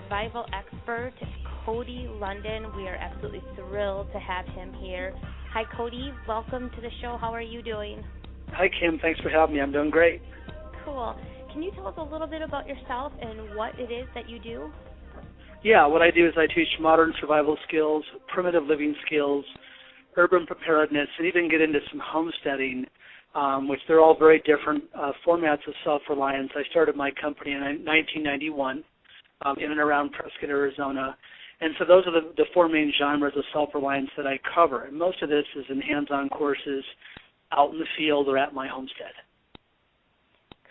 survival expert, Cody Lundin. We are absolutely thrilled to have him here. Hi, Cody. Welcome to the show. How are you doing? Hi, Kim. Thanks for having me. I'm doing great. Cool. Can you tell us a little bit about yourself and what it is that you do? Yeah, what I do is I teach modern survival skills, primitive living skills, urban preparedness, and even get into some homesteading, which they're all very different formats of self-reliance. I started my company in 1991 in and around Prescott, Arizona. And so those are the four main genres of self-reliance that I cover. And most of this is in hands-on courses out in the field or at my homestead.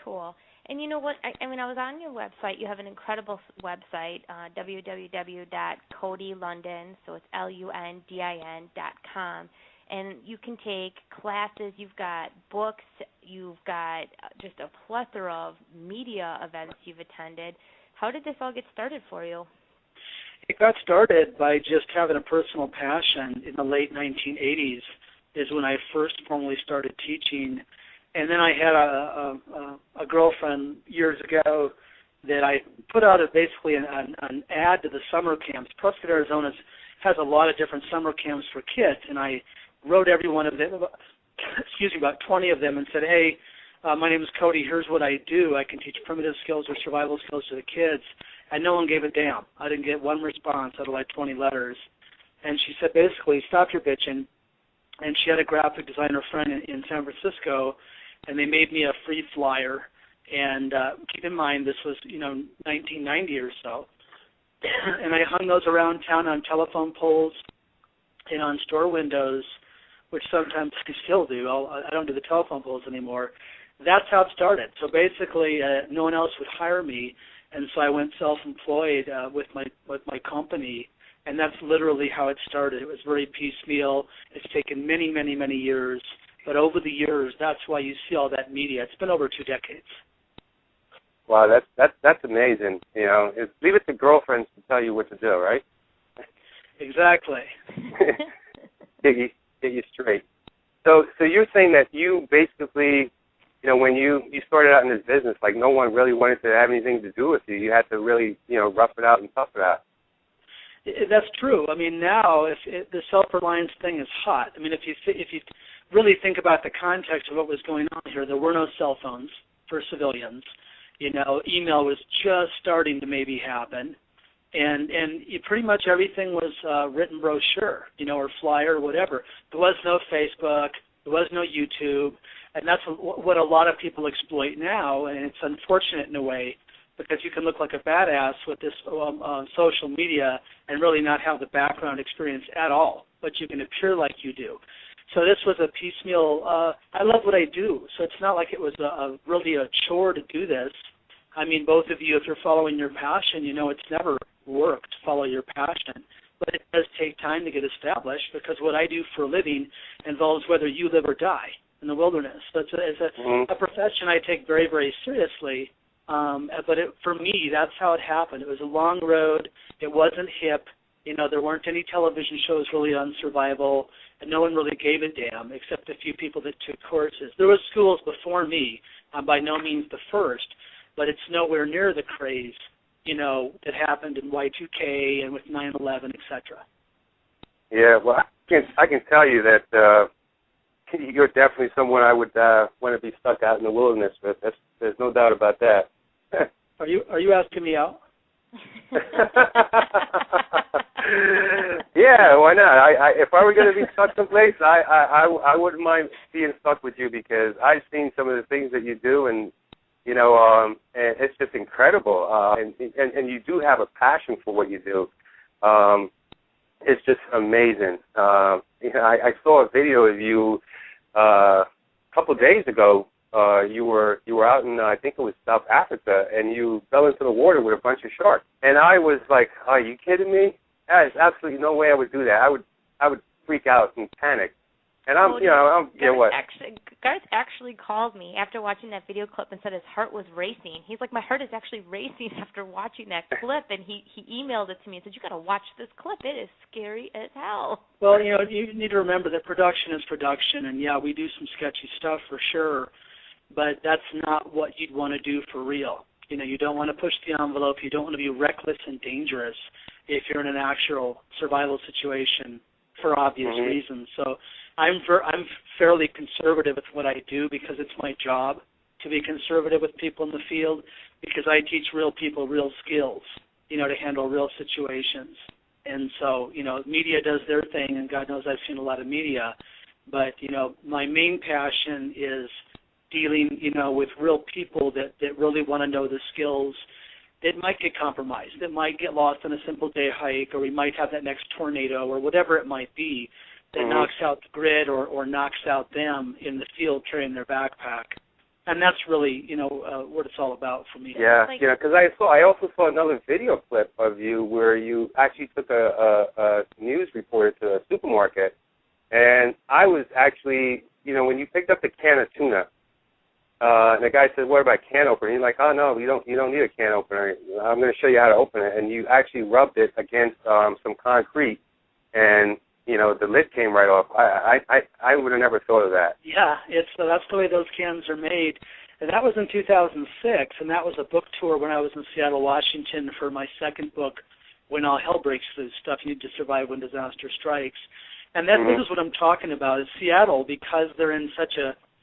Cool. And you know what? I was on your website. You have an incredible website, www.codylundin, so it's LUNDIN.com. And you can take classes. You've got books. You've got just a plethora of media events you've attended. How did this all get started for you? It got started by just having a personal passion in the late 1980s is when I first formally started teaching. And then I had a girlfriend years ago that I put out basically an ad to the summer camps. Prescott, Arizona has a lot of different summer camps for kids, and I wrote every one of them, about 20 of them, and said, hey, my name is Cody. Here's what I do. I can teach primitive skills or survival skills to the kids. And no one gave a damn. I didn't get one response out of like 20 letters. And she said, basically, stop your bitching. And she had a graphic designer friend in San Francisco, and they made me a free flyer. And keep in mind, this was, 1990 or so. And I hung those around town on telephone poles and on store windows, which sometimes I still do. I don't do the telephone poles anymore. That's how it started. So basically, no one else would hire me, and so I went self-employed with my company. And that's literally how it started. It was very piecemeal. It's taken many, many, many years. But over the years, that's why you see all that media. It's been over 2 decades. Wow, that's amazing. Leave it to girlfriends to tell you what to do, right? Exactly. get you straight. So you're saying that you basically, when you started out in this business, like no one really wanted to have anything to do with you. You had to really, rough it out and tough it out. That's true. I mean, now the self-reliance thing is hot. I mean, if you really think about the context of what was going on here, there were no cell phones for civilians. Email was just starting to maybe happen, and pretty much everything was written brochure, or flyer or whatever. There was no Facebook. There was no YouTube, and that's what a lot of people exploit now, and it's unfortunate in a way, because you can look like a badass with this social media and really not have the background experience at all, but you can appear like you do. So this was a piecemeal. I love what I do, so it's not like it was really a chore to do this. I mean, both of you, if you're following your passion, it's never work to follow your passion, but it does take time to get established, because what I do for a living involves whether you live or die in the wilderness. So it's a profession I take very, very seriously. But for me, that's how it happened. It was a long road. It wasn't hip. There weren't any television shows really on survival, and no one really gave a damn except a few people that took courses. There were schools before me, by no means the first, but it's nowhere near the craze, that happened in Y2K and with 9/11, etc. Yeah, well, I can tell you that you're definitely someone I would want to be stuck out in the wilderness with. There's no doubt about that. Are you asking me out? Yeah, why not? If I were going to be stuck someplace, I wouldn't mind being stuck with you, because I've seen some of the things that you do, and and it's just incredible. And you do have a passion for what you do. It's just amazing. I saw a video of you a couple of days ago. You were out in, I think it was South Africa, and you fell into the water with a bunch of sharks. And I was like, are you kidding me? There's absolutely no way I would do that. I would freak out and panic. And Garth actually called me after watching that video clip and said his heart was racing. He's like, my heart is actually racing after watching that clip, and he emailed it to me and said, you got to watch this clip. It is scary as hell. Well, you need to remember that production is production, and yeah, we do some sketchy stuff for sure, but that's not what you'd want to do for real. You don't want to push the envelope. You don't want to be reckless and dangerous if you're in an actual survival situation for obvious reasons. So I'm fairly conservative with what I do because it's my job to be conservative with people in the field, because I teach real people real skills, to handle real situations. And so, media does their thing, and God knows I've seen a lot of media, but, my main passion is dealing, with real people that really want to know the skills. It might get compromised. It might get lost on a simple day hike, or we might have that next tornado or whatever it might be that knocks out the grid or knocks out them in the field carrying their backpack. And that's really, what it's all about for me. Yeah, because I also saw another video clip of you where you actually took a news reporter to a supermarket, and I was actually, when you picked up the can of tuna, and the guy said, "What about can opener?" He's like, "Oh no, you don't need a can opener. I'm going to show you how to open it." And you actually rubbed it against some concrete, and the lid came right off. I would have never thought of that. Yeah, that's the way those cans are made. And that was in 2006, and that was a book tour when I was in Seattle, Washington for my second book, When All Hell Breaks Loose, Stuff You Need to Survive When Disaster Strikes. And this is what I'm talking about, is Seattle, because they're in such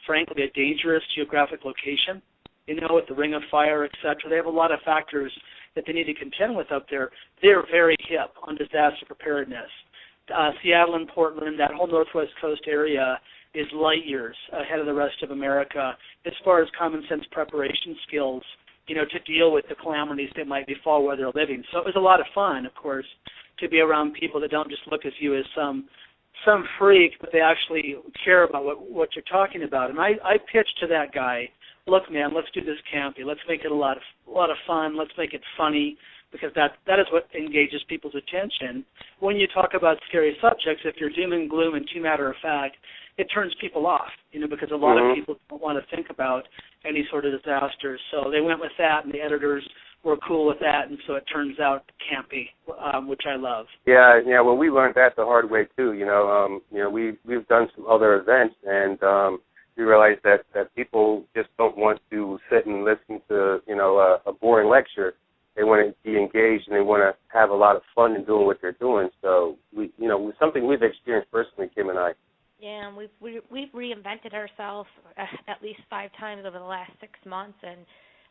frankly, a dangerous geographic location, with the Ring of Fire, et cetera. They have a lot of factors that they need to contend with up there. They're very hip on disaster preparedness. Seattle and Portland, that whole northwest coast area is light years ahead of the rest of America as far as common sense preparation skills, to deal with the calamities that might befall where they're living. So it was a lot of fun, of course, to be around people that don't just look at you as some freak, but they actually care about what you're talking about. And I pitched to that guy, look, man, let's do this campy. Let's make it a lot of fun. Let's make it funny, because that is what engages people's attention. When you talk about scary subjects, if you're doom and gloom and too matter of fact, it turns people off, because a lot of people don't want to think about any sort of disaster. So they went with that, and the editors were cool with that, and so it turns out campy, which I love. Yeah. Well, we learned that the hard way too. We've done some other events, and we realized that people just don't want to sit and listen to a boring lecture. They want to be engaged, and they want to have a lot of fun in doing what they're doing. So something we've experienced personally, Kim and I. Yeah, and we've reinvented ourselves at least 5 times over the last 6 months, and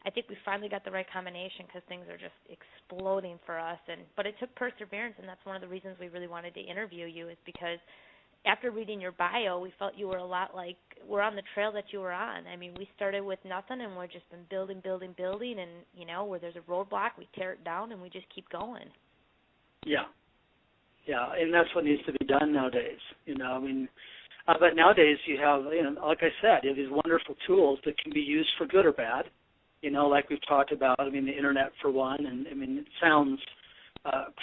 I think we finally got the right combination, because things are just exploding for us. But it took perseverance, and that's one of the reasons we really wanted to interview you, is because after reading your bio, we felt you were a lot like we're on the trail that you were on. I mean, we started with nothing, and we've just been building, and where there's a roadblock, we tear it down, and we just keep going. Yeah, and that's what needs to be done nowadays. But nowadays you have, like I said, you have these wonderful tools that can be used for good or bad. Like we've talked about, the internet for one, and it sounds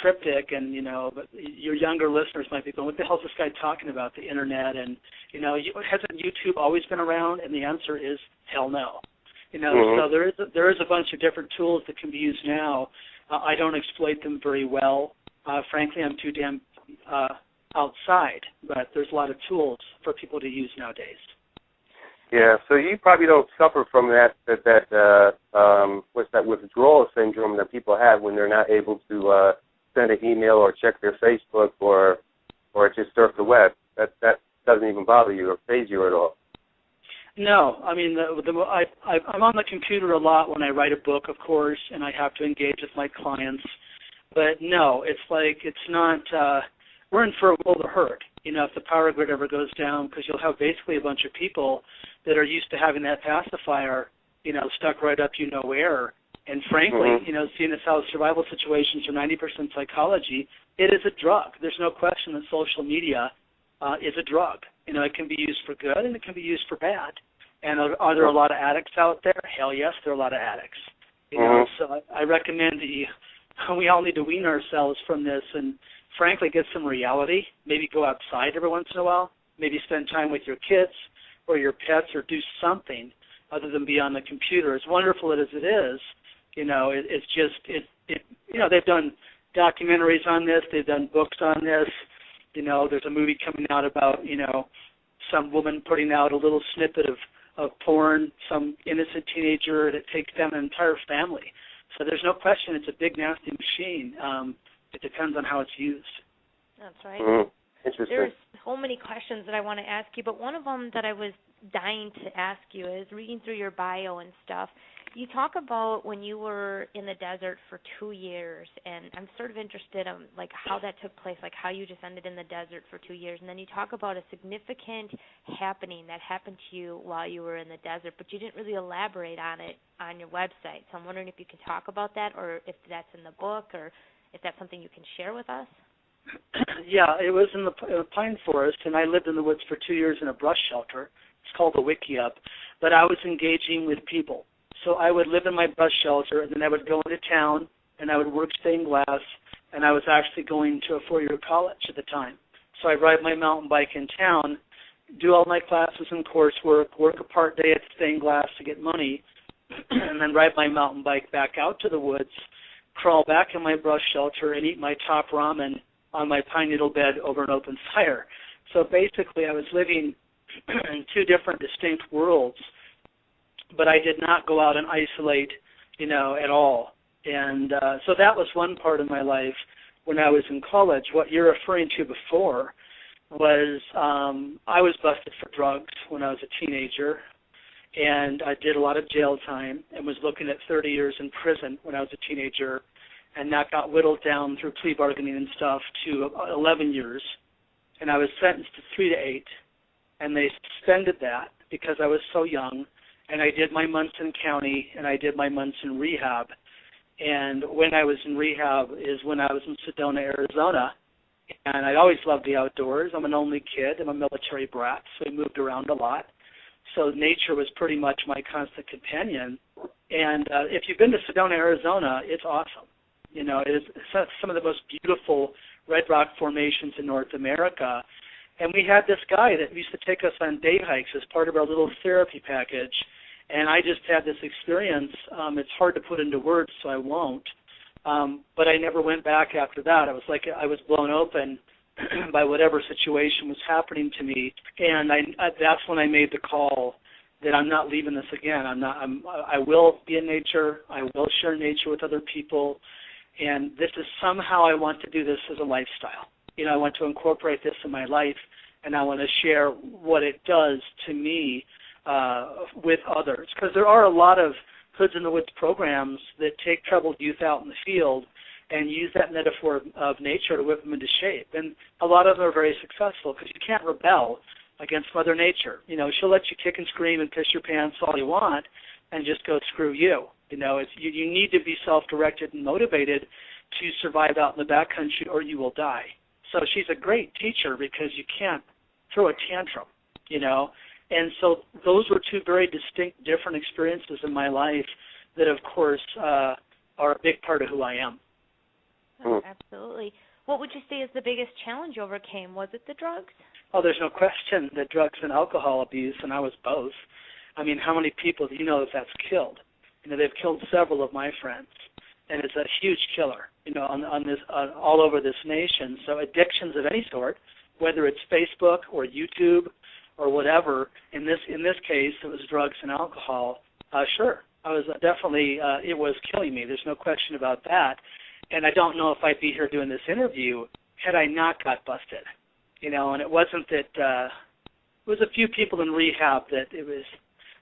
cryptic, and but your younger listeners might be going, what the hell is this guy talking about, the internet? And hasn't YouTube always been around? And the answer is hell no. So there is a bunch of different tools that can be used now. I don't exploit them very well. Frankly, I'm too damn outside, but there's a lot of tools for people to use nowadays. Yeah, so you probably don't suffer from that what's that withdrawal syndrome that people have when they're not able to send an email or check their Facebook or just surf the web. That doesn't even bother you or faze you at all. No, I'm on the computer a lot when I write a book, of course, and I have to engage with my clients. But no, it's not. We're in for a world of hurt. If the power grid ever goes down, because you'll have basically a bunch of people that are used to having that pacifier, stuck right up where. And frankly, seeing as how survival situations are 90% psychology, it is a drug. There's no question that social media is a drug. It can be used for good and it can be used for bad. And are there a lot of addicts out there? Hell yes, there are a lot of addicts. So I recommend that we all need to wean ourselves from this and frankly get some reality. Maybe go outside every once in a while. Maybe spend time with your kids or your pets, or do something other than be on the computer. As wonderful as it is, it's just they've done documentaries on this. They've done books on this. There's a movie coming out about some woman putting out a little snippet of porn, some innocent teenager that takes down an entire family. So there's no question it's a big, nasty machine. It depends on how it's used. That's right. Interesting. There's so many questions that I want to ask you, but one of them that I was dying to ask you is reading through your bio and stuff. You talk about when you were in the desert for 2 years, and I'm sort of interested in like how that took place, like how you just ended in the desert for 2 years, and then you talk about a significant happening that happened to you while you were in the desert, but you didn't really elaborate on it on your website. So I'm wondering if you can talk about that, or if that's in the book, or if that's something you can share with us. Yeah, it was in the pine forest, and I lived in the woods for 2 years in a brush shelter. It's called a wiki up, but I was engaging with people. So I would live in my brush shelter, and then I would go into town, and I would work stained glass, and I was actually going to a 4-year college at the time. So I'd ride my mountain bike in town, do all my classes and coursework, work a part day at stained glass to get money, and then ride my mountain bike back out to the woods, crawl back in my brush shelter, and eat my top ramen on my pine needle bed over an open fire. So basically I was living in 2 different distinct worlds, but I did not go out and isolate, at all. And so that was one part of my life when I was in college. What you're referring to before was I was busted for drugs when I was a teenager, and I did a lot of jail time and was looking at 30 years in prison when I was a teenager, and that got whittled down through plea bargaining and stuff to 11 years, and I was sentenced to 3 to 8, and they suspended that because I was so young, and I did my months in county, and I did my months in rehab, and when I was in rehab is when I was in Sedona, Arizona, and I always loved the outdoors. I'm an only kid. I'm a military brat, so I moved around a lot, so nature was pretty much my constant companion, and if you've been to Sedona, Arizona, it's awesome. It is some of the most beautiful red rock formations in North America. And we had this guy that used to take us on day hikes as part of our little therapy package. And I just had this experience. It's hard to put into words, so I won't. But I never went back after that. It was like I was blown open by whatever situation was happening to me. And that's when I made the call that I'm not leaving this again. I will be in nature. I will share nature with other people. And this is somehow I want to do this as a lifestyle. I want to incorporate this in my life, and I want to share what it does to me with others. Because there are a lot of Hoods in the Woods programs that take troubled youth out in the field and use that metaphor of nature to whip them into shape. And a lot of them are very successful because you can't rebel against Mother Nature. She'll let you kick and scream and piss your pants all you want and just go screw you. You need to be self-directed and motivated to survive out in the backcountry or you will die. So she's a great teacher because you can't throw a tantrum, And so those were 2 very distinct, different experiences in my life that, of course, are a big part of who I am. Oh, absolutely. What would you say is the biggest challenge you overcame? Was it the drugs? Oh, there's no question that drugs and alcohol abuse, and I was both. I mean, how many people do you know that's killed? They've killed several of my friends, and it's a huge killer, on all over this nation. So addictions of any sort, whether it's Facebook or YouTube or whatever, in this case, it was drugs and alcohol. Sure, I was definitely, it was killing me. There's no question about that. And I don't know if I'd be here doing this interview had I not got busted, and it wasn't that, it was a few people in rehab that it was,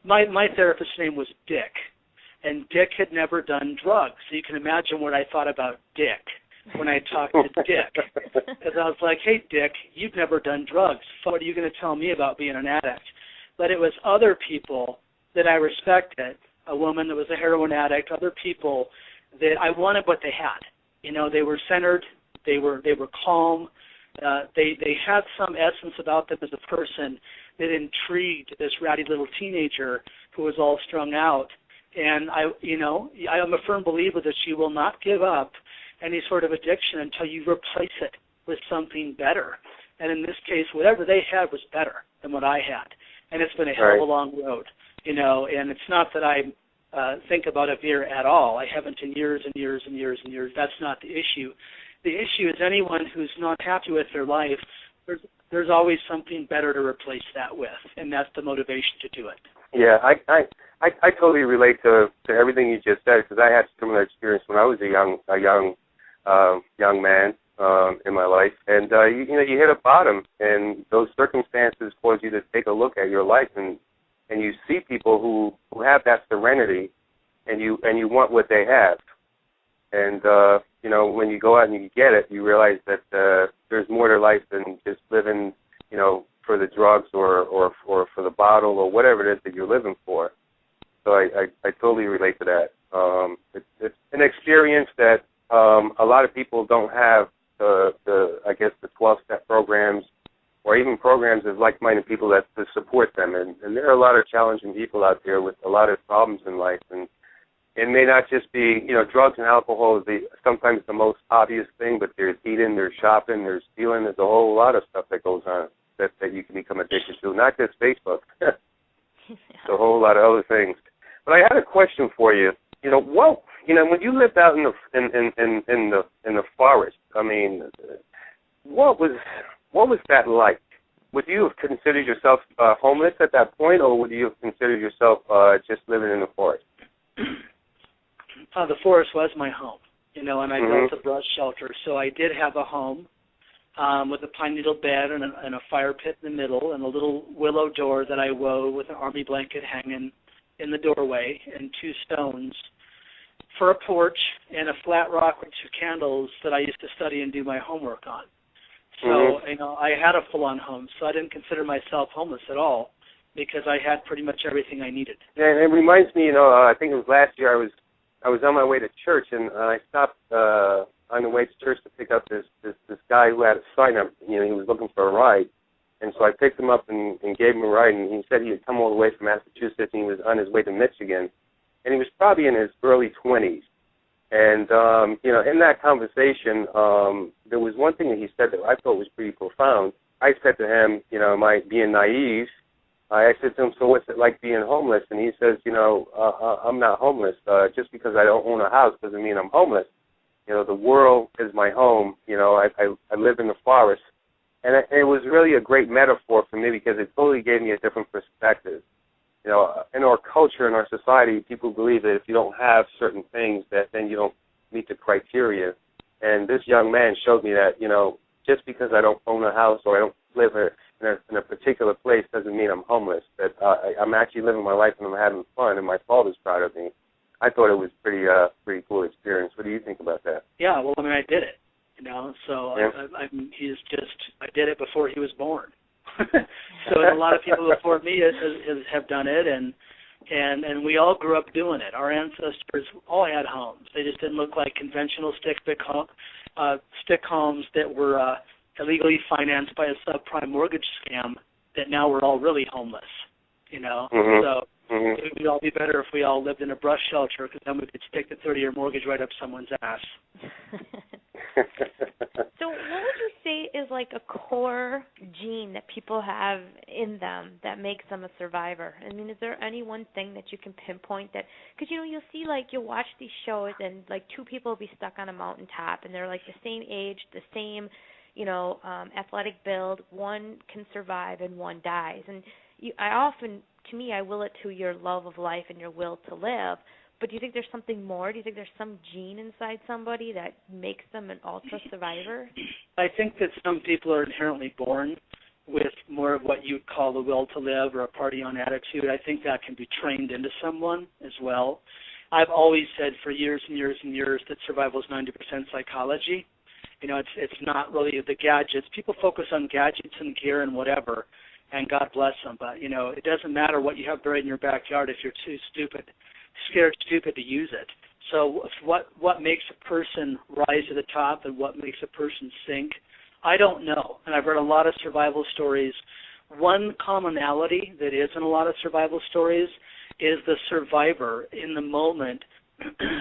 my therapist's name was Dick. And Dick had never done drugs. So you can imagine what I thought about Dick when I talked to Dick. Because I was like, hey, Dick, you've never done drugs. So what are you going to tell me about being an addict? But it was other people that I respected, a woman that was a heroin addict, other people that I wanted what they had. They were centered. They were calm. They had some essence about them as a person that intrigued this ratty little teenager who was all strung out. And I am a firm believer that you will not give up any sort of addiction until you replace it with something better. And in this case, whatever they had was better than what I had. And it's been a hell of a long road, and it's not that I think about a beer at all. I haven't in years and years and years and years. That's not the issue. The issue is anyone who's not happy with their life, there's always something better to replace that with, and that's the motivation to do it. Yeah, I totally relate to everything you just said, because I had similar experience when I was a young man in my life, and you hit a bottom, and those circumstances cause you to take a look at your life, and you see people who have that serenity, and you want what they have, and when you go out and you get it, you realize that there's more to life than just living, for the drugs or for the bottle or whatever it is that you're living for. So I totally relate to that. It's an experience that a lot of people don't have the 12-step programs or even programs of like-minded people that to support them. And there are a lot of challenging people out there with a lot of problems in life. And it may not just be, drugs and alcohol is sometimes the most obvious thing, but there's eating, there's shopping, there's stealing, there's a whole lot of stuff that goes on that you can become addicted to, not just Facebook. It's a whole lot of other things. But I had a question for you. When you lived out in the forest, I mean, what was that like? Would you have considered yourself homeless at that point, or would you have considered yourself just living in the forest? The forest was my home, and I built a brush shelter, so I did have a home with a pine needle bed and a fire pit in the middle, and a little willow door that I wove with an army blanket hanging in the doorway, and 2 stones for a porch, and a flat rock with 2 candles that I used to study and do my homework on. So, I had a full-on home, so I didn't consider myself homeless at all because I had pretty much everything I needed. Yeah, and it reminds me, I think it was last year I was on my way to church, and I stopped on the way to church to pick up this guy who had a sign up. He was looking for a ride. And so I picked him up and gave him a ride, and he said he had come all the way from Massachusetts, and he was on his way to Michigan. And he was probably in his early 20s. And, in that conversation, there was one thing that he said that I thought was pretty profound. I said to him, am I being naive? I said to him, so what's it like being homeless? And he says, I'm not homeless. Just because I don't own a house doesn't mean I'm homeless. The world is my home. I live in the forest. And it was really a great metaphor for me because it totally gave me a different perspective. In our culture, in our society, people believe that if you don't have certain things, that then you don't meet the criteria. And this young man showed me that, just because I don't own a house or I don't live in a particular place doesn't mean I'm homeless. That I'm actually living my life and I'm having fun, and my father's proud of me. I thought it was pretty cool experience. What do you think about that? Yeah, well, I did it. So yeah. I did it before he was born. So a lot of people before me have done it, and we all grew up doing it. Our ancestors all had homes. They just didn't look like conventional stick homes that were illegally financed by a subprime mortgage scam that now we're all really homeless, So it would all be better if we all lived in a brush shelter, because then we could stick the 30-year mortgage right up someone's ass. So what would you say is like a core gene that people have in them that makes them a survivor? Is there any one thing that you can pinpoint that, because you'll see, you'll watch these shows and 2 people will be stuck on a mountaintop and they're the same age, the same, athletic build. One can survive and one dies. And I will it to your love of life and your will to live. But do you think there's something more? Do you think there's some gene inside somebody that makes them an ultra survivor? I think that some people are inherently born with more of what you would call the will to live or a party-on attitude. I think that can be trained into someone as well. I've always said for years and years and years that survival is 90% psychology. It's not really the gadgets. People focus on gadgets and gear and whatever, and God bless them. But, it doesn't matter what you have buried in your backyard if you're too scared stupid to use it. So what makes a person rise to the top and what makes a person sink, I don't know. And I've read a lot of survival stories. One commonality that is in a lot of survival stories is the survivor in the moment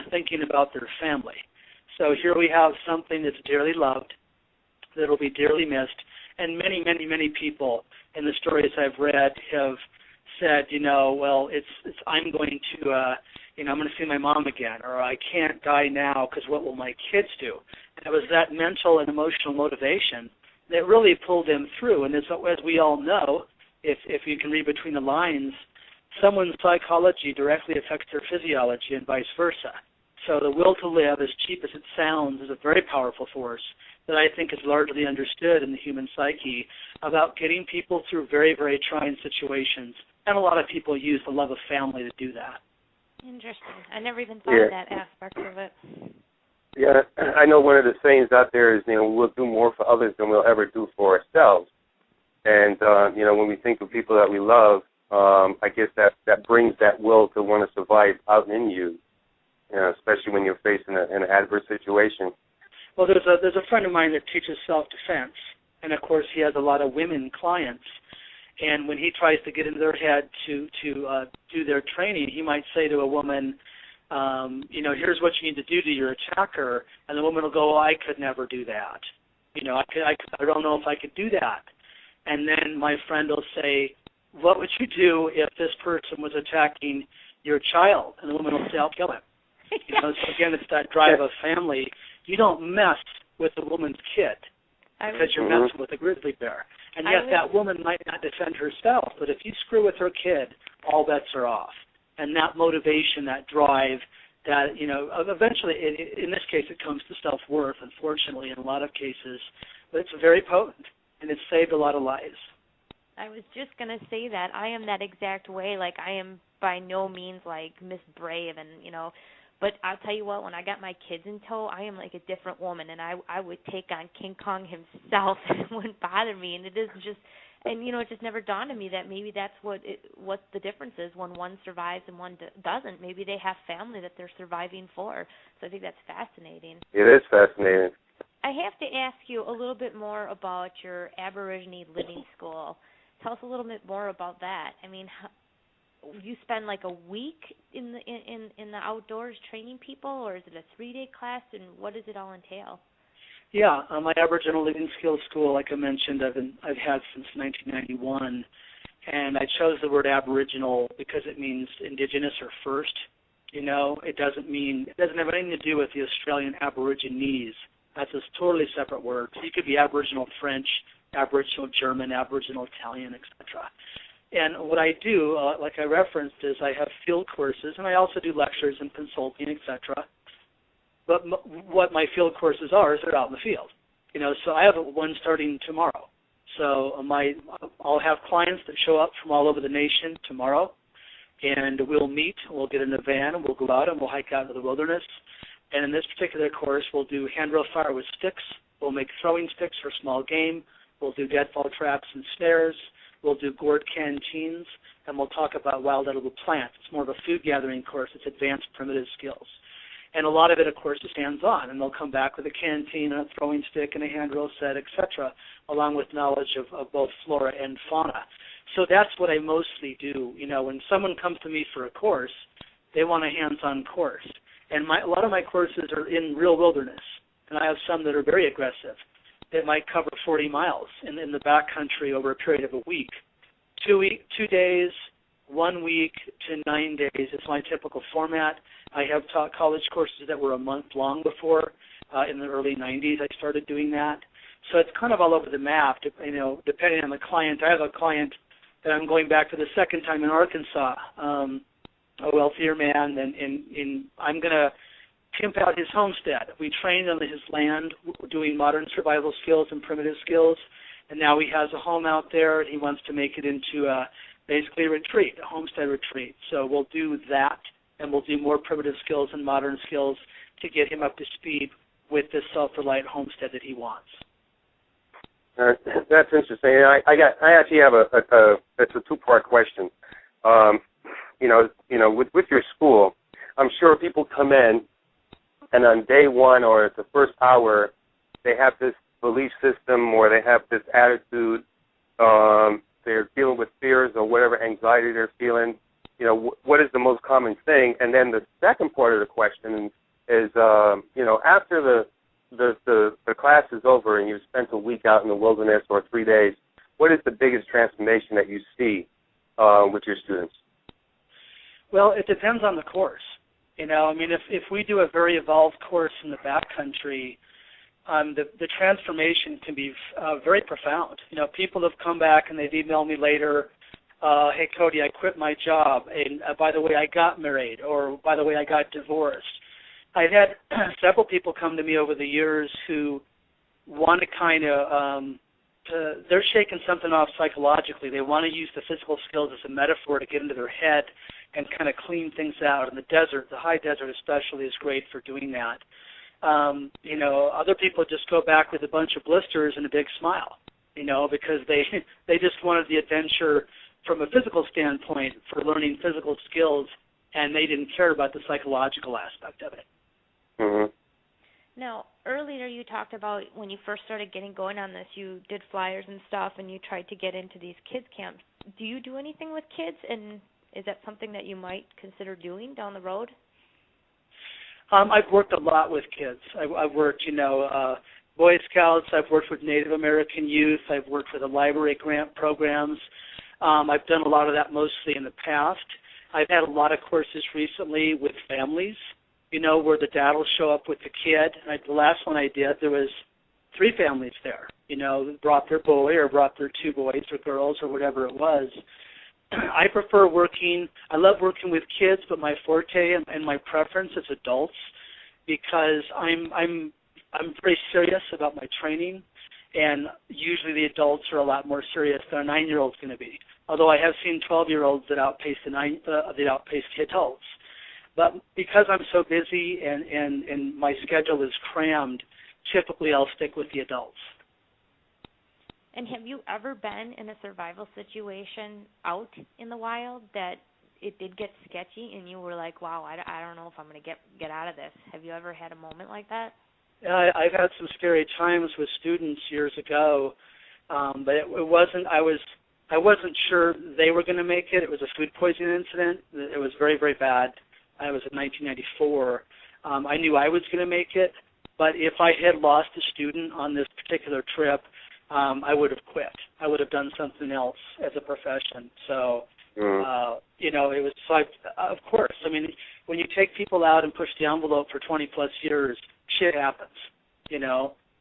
thinking about their family. So here we have something that's dearly loved, that will be dearly missed, and many, many, many people in the stories I've read have said, well, I'm going to, I'm going to see my mom again, or I can't die now because what will my kids do? And it was that mental and emotional motivation that really pulled them through. And as we all know, if you can read between the lines, someone's psychology directly affects their physiology and vice versa. So the will to live, as cheap as it sounds, is a very powerful force that I think is largely understood in the human psyche about getting people through very, very trying situations. And a lot of people use the love of family to do that. Interesting. I never even thought of that aspect of it. Yeah, I know one of the sayings out there is, we'll do more for others than we'll ever do for ourselves. And, when we think of people that we love, I guess that brings that will to want to survive out in you, especially when you're facing an adverse situation. Well, there's a friend of mine that teaches self-defense, and, of course, he has a lot of women clients. And when he tries to get into their head to do their training, he might say to a woman, here's what you need to do to your attacker, and the woman will go, I could never do that. I don't know if I could do that. And then my friend will say, what would you do if this person was attacking your child? And the woman will say, I'll kill him. So again, it's that drive of family. You don't mess with a woman's kid because you're messing with a grizzly bear. And yet that woman might not defend herself, but if you screw with her kid, all bets are off. And that motivation, that drive, that, eventually, in this case, it comes to self-worth, unfortunately, in a lot of cases. But it's very potent, and it's saved a lot of lives. I was just going to say that. I am that exact way. Like, I am by no means, like, Miss Brave and, but I'll tell you what, when I got my kids in tow, I am like a different woman, and I would take on King Kong himself, and it wouldn't bother me, and it is just, and it just never dawned on me that maybe that's what the difference is when one survives and one doesn't. Maybe they have family that they're surviving for, so I think that's fascinating. It is fascinating. I have to ask you a little bit more about your Aborigine Living School. Tell us a little bit more about that. I mean, you spend like a week in the outdoors training people, or is it a 3-day class, and what does it all entail? Yeah, my Aboriginal Living Skills School, like I mentioned, I've had since 1991, and I chose the word Aboriginal because it means indigenous or first. It doesn't have anything to do with the Australian Aborigines. That's a totally separate word. So you could be Aboriginal French, Aboriginal German, Aboriginal Italian, etc. And what I do, like I referenced, is I have field courses, and I also do lectures and consulting, etc. But what my field courses are is they're out in the field. So I have one starting tomorrow. So I'll have clients that show up from all over the nation tomorrow, and we'll meet. We'll get in a van, and we'll go out, and we'll hike out into the wilderness. And in this particular course, we'll do handrail fire with sticks. We'll make throwing sticks for small game. We'll do deadfall traps and snares. We'll do gourd canteens, and we'll talk about wild edible plants. It's more of a food gathering course. It's advanced primitive skills. And a lot of it, of course, is hands-on, and they'll come back with a canteen and a throwing stick and a handrail set, etc., along with knowledge of both flora and fauna. So that's what I mostly do. When someone comes to me for a course, they want a hands-on course. And a lot of my courses are in real wilderness, and I have some that are very aggressive. That might cover 40 miles in the backcountry over a period of a week. 2 days, 1 week to 9 days is my typical format. I have taught college courses that were a month long before. In the early 90s, I started doing that. So it's kind of all over the map, depending on the client. I have a client that I'm going back to the second time in Arkansas, a wealthier man, and I'm going to pimp out his homestead. We trained on his land doing modern survival skills and primitive skills, and now he has a home out there, and he wants to make it into basically a retreat, a homestead retreat. So we'll do that, and we'll do more primitive skills and modern skills to get him up to speed with this self-reliant homestead that he wants. That's interesting. I actually have it's a two-part question. With your school, I'm sure people come in, and on day one or at the first hour, they have this belief system or they have this attitude. They're dealing with fears or whatever anxiety they're feeling. What is the most common thing? And then the second part of the question is, after the class is over and you've spent a week out in the wilderness or 3 days, what is the biggest transformation that you see with your students? Well, it depends on the course. If we do a very evolved course in the backcountry, the transformation can be very profound. People have come back and they've emailed me later hey, Cody, I quit my job, and by the way, I got married, or by the way, I got divorced. I've had several people come to me over the years who want to kind of, they're shaking something off psychologically. They want to use the physical skills as a metaphor to get into their head and kind of clean things out. And the desert, the high desert especially, is great for doing that. Other people just go back with a bunch of blisters and a big smile, because they just wanted the adventure from a physical standpoint for learning physical skills, and they didn't care about the psychological aspect of it. Mm-hmm. Now, earlier you talked about when you first started getting going on this, you did flyers and stuff, and you tried to get into these kids camps. Do you do anything with kids, and is that something that you might consider doing down the road? I've worked a lot with kids. I've worked, Boy Scouts. I've worked with Native American youth. I've worked with the library grant programs. I've done a lot of that mostly in the past. I've had a lot of courses recently with families, where the dad will show up with the kid. The last one I did, there was 3 families there, brought their boy or brought their 2 boys or girls or whatever it was. I love working with kids, but my forte and my preference is adults, because I'm very serious about my training, and usually the adults are a lot more serious than a 9-year-old's going to be. Although I have seen 12-year-olds that outpace the adults. But because I'm so busy and my schedule is crammed, typically I'll stick with the adults. And have you ever been in a survival situation out in the wild that it did get sketchy and you were like, wow, I don't know if I'm going to get out of this? Have you ever had a moment like that? I've had some scary times with students years ago, but it wasn't. I wasn't sure they were going to make it. It was a food poisoning incident. It was very, very bad. I was in 1994. I knew I was going to make it, but if I had lost a student on this particular trip, I would have quit. I would have done something else as a profession. So, it was like, of course. I mean, when you take people out and push the envelope for 20-plus years, shit happens,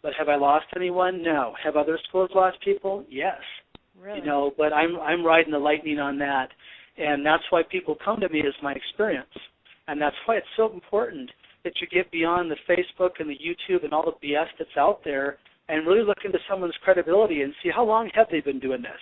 But have I lost anyone? No. Have other schools lost people? Yes. Really? But I'm riding the lightning on that, and that's why people come to me is my experience. And that's why it's so important that you get beyond the Facebook and the YouTube and all the BS that's out there and really look into someone's credibility and see how long have they been doing this.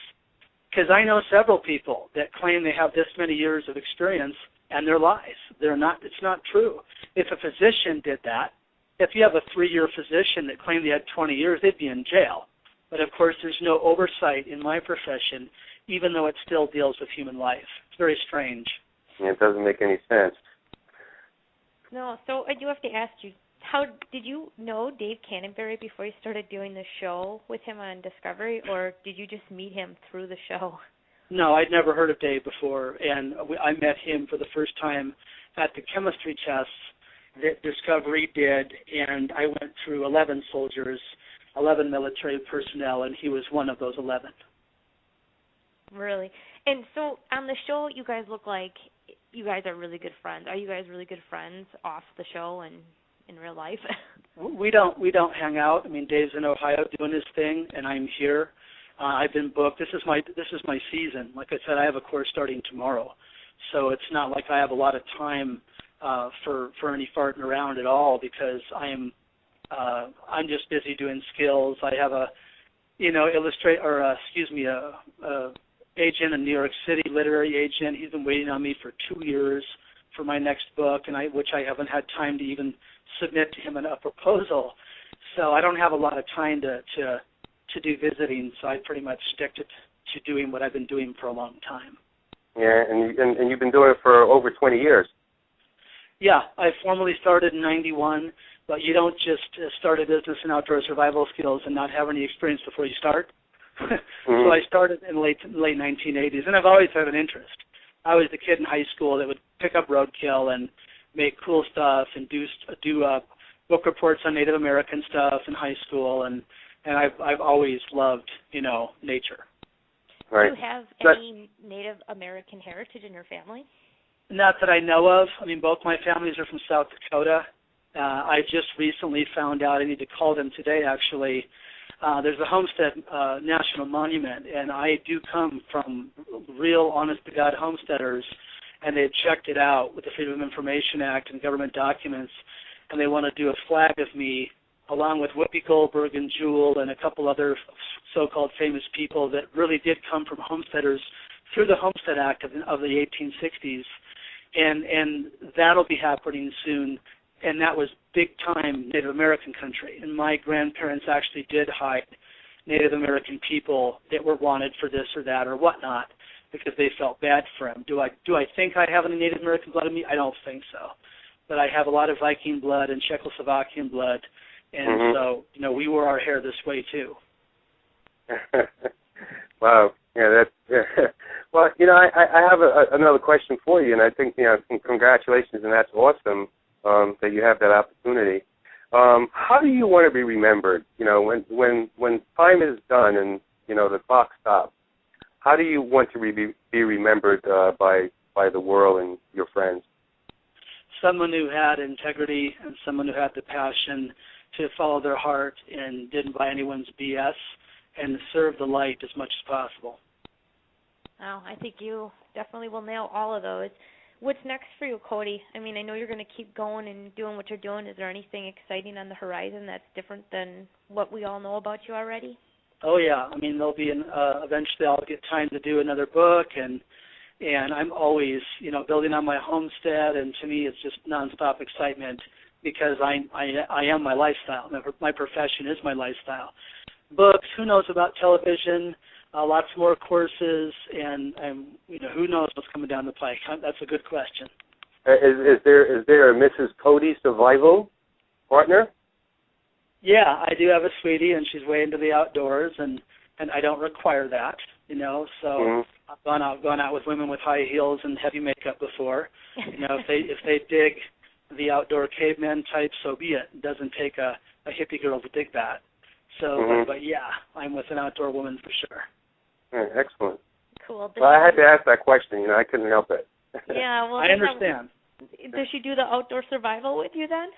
Because I know several people that claim they have this many years of experience, and they're lies. It's not true. If a physician did that, if you have a 3-year physician that claimed they had 20 years, they'd be in jail. But, of course, there's no oversight in my profession, even though it still deals with human life. It's very strange. Yeah, it doesn't make any sense. No, so I do have to ask you, how did you know Dave Canterbury before you started doing the show with him on Discovery, or did you just meet him through the show? No, I'd never heard of Dave before, and I met him for the first time at the chemistry tests that Discovery did, and I went through 11 soldiers, 11 military personnel, and he was one of those 11. Really? And so on the show, you guys look like you guys are really good friends. Are you guys really good friends off the show and in real life? We don't hang out. I mean, Dave's in Ohio doing his thing, and I'm here. I've been booked. This is my season. Like I said, I have a course starting tomorrow, so it's not like I have a lot of time for any farting around at all, because I'm just busy doing skills. I have a agent in New York City, literary agent. He's been waiting on me for 2 years for my next book, which I haven't had time to even submit to him a proposal. So I don't have a lot of time to do visiting. So I pretty much stick to doing what I've been doing for a long time. Yeah, and you've been doing it for over 20 years. Yeah, I formally started in 91, but you don't just start a business in outdoor survival skills and not have any experience before you start. So I started in late 1980s, and I've always had an interest. I was the kid in high school that would pick up roadkill and make cool stuff and do book reports on Native American stuff in high school, and I've always loved nature. Right. Do you have any Native American heritage in your family? Not that I know of. I mean, both my families are from South Dakota. I just recently found out, I need to call them today actually, there's a Homestead National Monument, and I do come from real, honest-to-God homesteaders, and they checked it out with the Freedom of Information Act and government documents, and they want to do a flag of me along with Whoopi Goldberg and Jewel and a couple other so-called famous people that really did come from homesteaders through the Homestead Act of the 1860s, and that'll be happening soon. And that was big-time Native American country, and my grandparents actually did hide Native American people that were wanted for this or that or whatnot because they felt bad for them. Do I think I have any Native American blood in me? I don't think so, but I have a lot of Viking blood and Czechoslovakian blood, and so we wore our hair this way too. Wow. Yeah, that's well. I have another question for you, and I think congratulations, and that's awesome that you have that opportunity. How do you want to be remembered? When time is done and the clock stops, how do you want to be remembered by the world and your friends? Someone who had integrity and someone who had the passion to follow their heart and didn't buy anyone's BS and serve the light as much as possible. Oh, I think you definitely will nail all of those. What's next for you, Cody? I mean, I know you're going to keep going and doing what you're doing. Is there anything exciting on the horizon that's different than what we all know about you already? Oh, yeah. I mean, there'll be eventually I'll get time to do another book, and I'm always, building on my homestead, and to me it's just nonstop excitement because I am my lifestyle. My profession is my lifestyle. Books, who knows about television, lots more courses, and who knows what's coming down the pike. That's a good question. Is there a Mrs. Cody survival partner? Yeah, I do have a sweetie, and she's way into the outdoors, and I don't require that, so I've gone out with women with high heels and heavy makeup before. If they dig the outdoor caveman type, so be it. It doesn't take a hippie girl to dig that. So, but yeah, I'm with an outdoor woman for sure. Yeah, excellent. Cool. Well, I had to ask that question. I couldn't help it. Yeah, well, I understand. Does she do the outdoor survival with you then?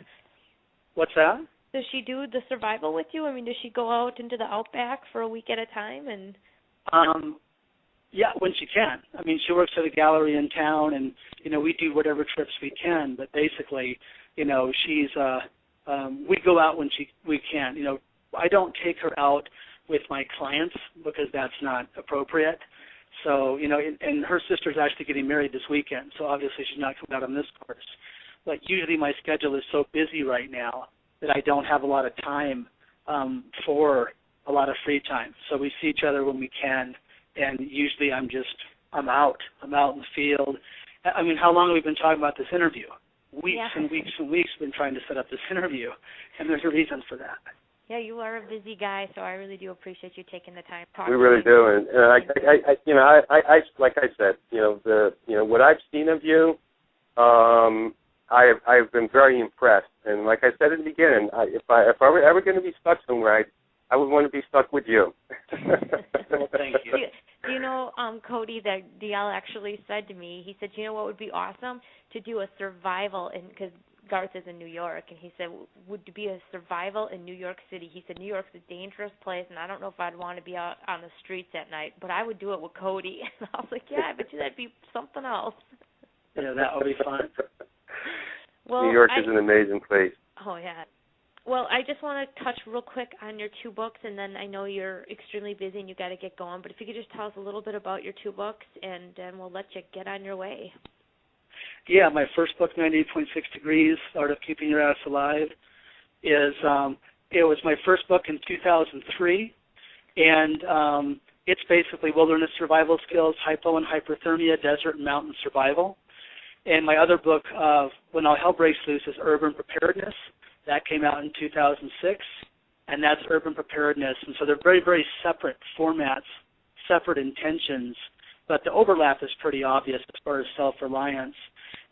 What's that? Does she do the survival with you? I mean, does she go out into the outback for a week at a time? And yeah, when she can. I mean, she works at a gallery in town, and we do whatever trips we can. But basically, she's we go out when we can. I don't take her out with my clients because that's not appropriate. So, and her sister's actually getting married this weekend, so obviously she's not coming out on this course. But usually my schedule is so busy right now that I don't have a lot of time for a lot of free time. So we see each other when we can, and usually I'm out in the field. I mean, how long have we been talking about this interview? Weeks and weeks and weeks been trying to set up this interview, and there's a reason for that. Yeah, you are a busy guy, so I really do appreciate you taking the time to talk. We really do, and I like I said, what I've seen of you, I've been very impressed, and like I said at the beginning, if I were ever going to be stuck somewhere, I would want to be stuck with you. Well, thank you. Do you know, Cody, that DL actually said to me, he said, what would be awesome to do a survival because Garth is in New York, and he said, would be a survival in New York City. He said, New York's a dangerous place, and I don't know if I'd want to be out on the streets at night, but I would do it with Cody. And I was like, yeah, I bet you that'd be something else. Yeah, that would be fun. Well, New York is an amazing place. Oh, yeah. Well, I just want to touch real quick on your two books, and then I know you're extremely busy and you got to get going, but if you could just tell us a little bit about your two books, and then we'll let you get on your way. Yeah, my first book, 98.6 Degrees, Art of Keeping Your Ass Alive, it was my first book in 2003, and it's basically wilderness survival skills, hypo and hyperthermia, desert and mountain survival. And my other book, When All Hell Breaks Loose, is Urban Preparedness. That came out in 2006, and that's urban preparedness. And so they're very, very separate formats, separate intentions, but the overlap is pretty obvious as far as self-reliance.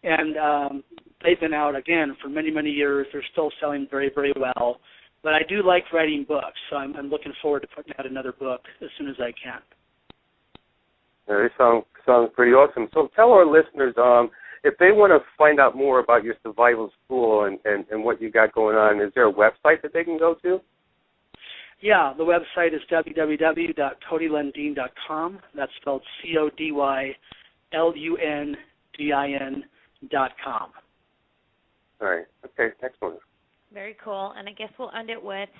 And they've been out, again, for many, many years. They're still selling very, very well. But I do like writing books, so I'm looking forward to putting out another book as soon as I can. Yeah, they sound pretty awesome. So tell our listeners, if they want to find out more about your survival school and what you got going on, is there a website that they can go to? Yeah, the website is www.codylundin.com. That's spelled CODYLUNDIN.com. All right. Okay. Excellent. Very cool. And I guess we'll end it with,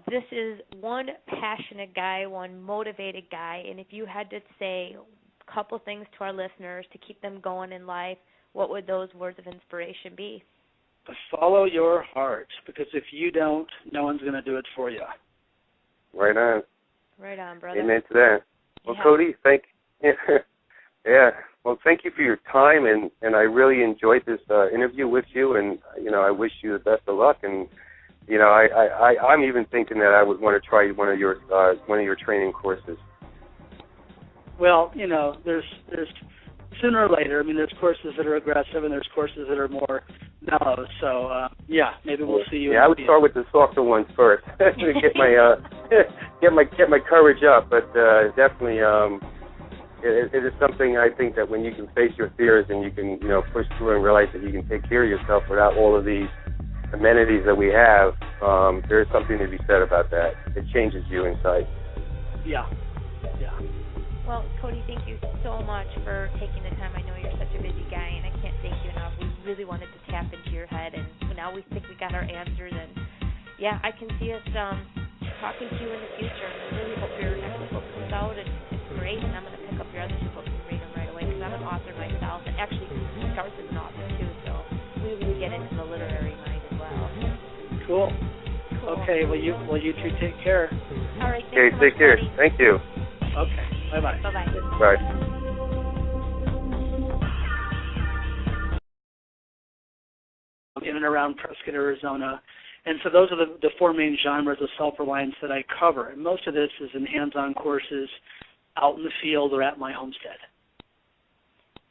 this is one passionate guy, one motivated guy, and if you had to say a couple things to our listeners to keep them going in life, what would those words of inspiration be? Follow your heart, because if you don't, no one's going to do it for you. Right on. Right on, brother. Amen to that. Well, Yeah. Cody, well, thank you for your time, and I really enjoyed this interview with you, and I wish you the best of luck. And I'm even thinking that I would want to try one of your training courses. Well, there's sooner or later. I mean, there's courses that are aggressive, and there's courses that are more mellow. So, maybe we'll see you. Yeah, I would start with the softer ones first to get my get my courage up. But definitely, it is something I think that when you can face your fears and you can push through and realize that you can take care of yourself without all of these amenities that we have, there is something to be said about that. It changes you inside. Yeah. Well, Cody, thank you so much for taking the time. I know you're such a busy guy, and I can't thank you enough. We really wanted to tap into your head, and now we think we got our answers. And, I can see us talking to you in the future. I really hope your next book comes out, and it's great, and I'm going to pick up your other two books and read them right away, because I'm an author myself, and actually starts as an author, too, so we really get into the literary mind as well. Cool. Okay, well, you two take care. All right, Okay, thanks so much, take care. Cody. Thank you. Okay, bye-bye. Bye-bye. Bye. In and around Prescott, Arizona. And so those are the four main genres of self-reliance that I cover. And most of this is in hands-on courses out in the field or at my homestead.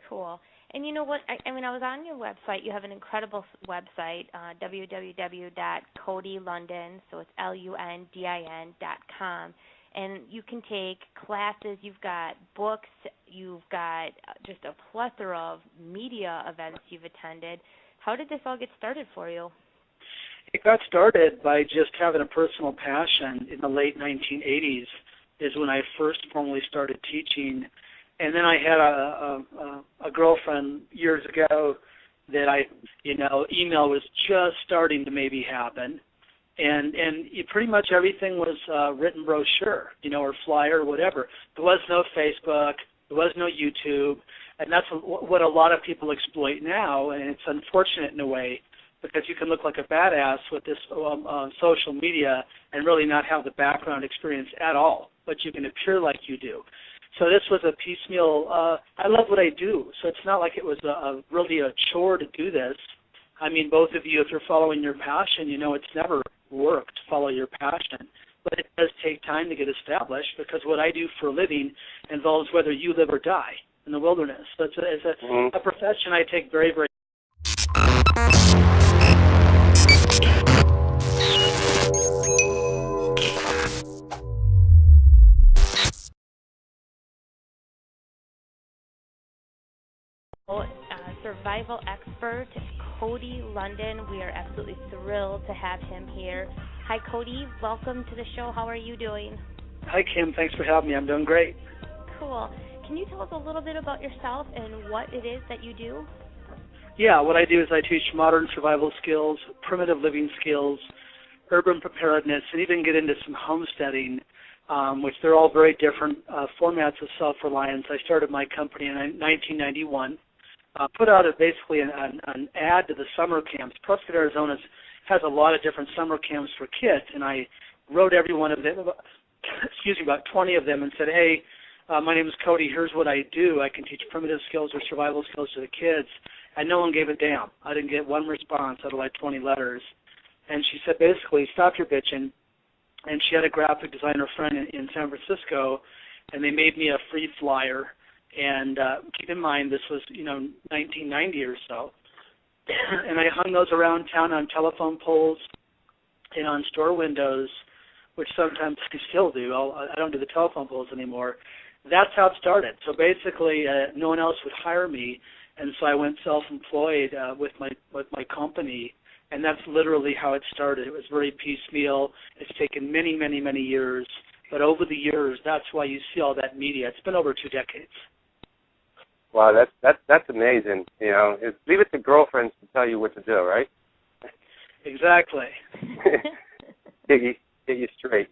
Cool. And you know what? I was on your website. You have an incredible website, www.codylundin, so it's LUNDIN.com. And you can take classes. You've got books. You've got just a plethora of media events you've attended. How did this all get started for you? It got started by just having a personal passion in the late 1980s is when I first formally started teaching. And then I had a girlfriend years ago that email was just starting to maybe happen. And pretty much everything was written brochure, or flyer or whatever. There was no Facebook. There was no YouTube. And that's what a lot of people exploit now, and it's unfortunate in a way because you can look like a badass with this social media and really not have the background experience at all, but you can appear like you do. So this was a piecemeal. I love what I do, so it's not like it was really a chore to do this. I mean, both of you, if you're following your passion, it's never work to follow your passion. But it does take time to get established because what I do for a living involves whether you live or die in the wilderness. So it's a profession I take very, very survival expert, Cody Lundin. We are absolutely thrilled to have him here. Hi, Cody. Welcome to the show. How are you doing? Hi, Kim. Thanks for having me. I'm doing great. Cool. Can you tell us a little bit about yourself and what it is that you do? Yeah, what I do is I teach modern survival skills, primitive living skills, urban preparedness, and even get into some homesteading, which they're all very different formats of self-reliance. I started my company in 1991. Put out basically an ad to the summer camps. Prescott, Arizona has a lot of different summer camps for kids, and I wrote every one of them, about 20 of them, and said, hey, my name is Cody. Here's what I do. I can teach primitive skills or survival skills to the kids. And no one gave a damn. I didn't get one response out of like 20 letters. And she said, basically, stop your bitching. And she had a graphic designer friend in San Francisco, and they made me a free flyer. And keep in mind, this was, 1990 or so. And I hung those around town on telephone poles and on store windows, which sometimes I still do. I don't do the telephone poles anymore. That's how it started. So basically, no one else would hire me, and so I went self-employed with my company And that's literally how it started. It was very piecemeal. It's taken many, many, many years. But over the years, that's why you see all that media. It's been over 2 decades. Wow, that's amazing. You know, leave it to girlfriends to tell you what to do, right? Exactly. get you straight.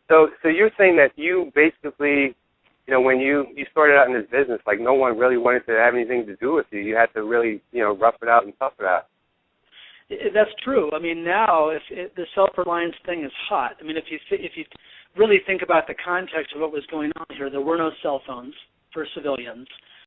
So you're saying that you basically, you know, when you started out in this business, like no one really wanted to have anything to do with you. You had to really, you know, rough it out and tough it out. That's true. I mean, now the self-reliance thing is hot. I mean, if you really think about the context of what was going on here, there were no cell phones for civilians.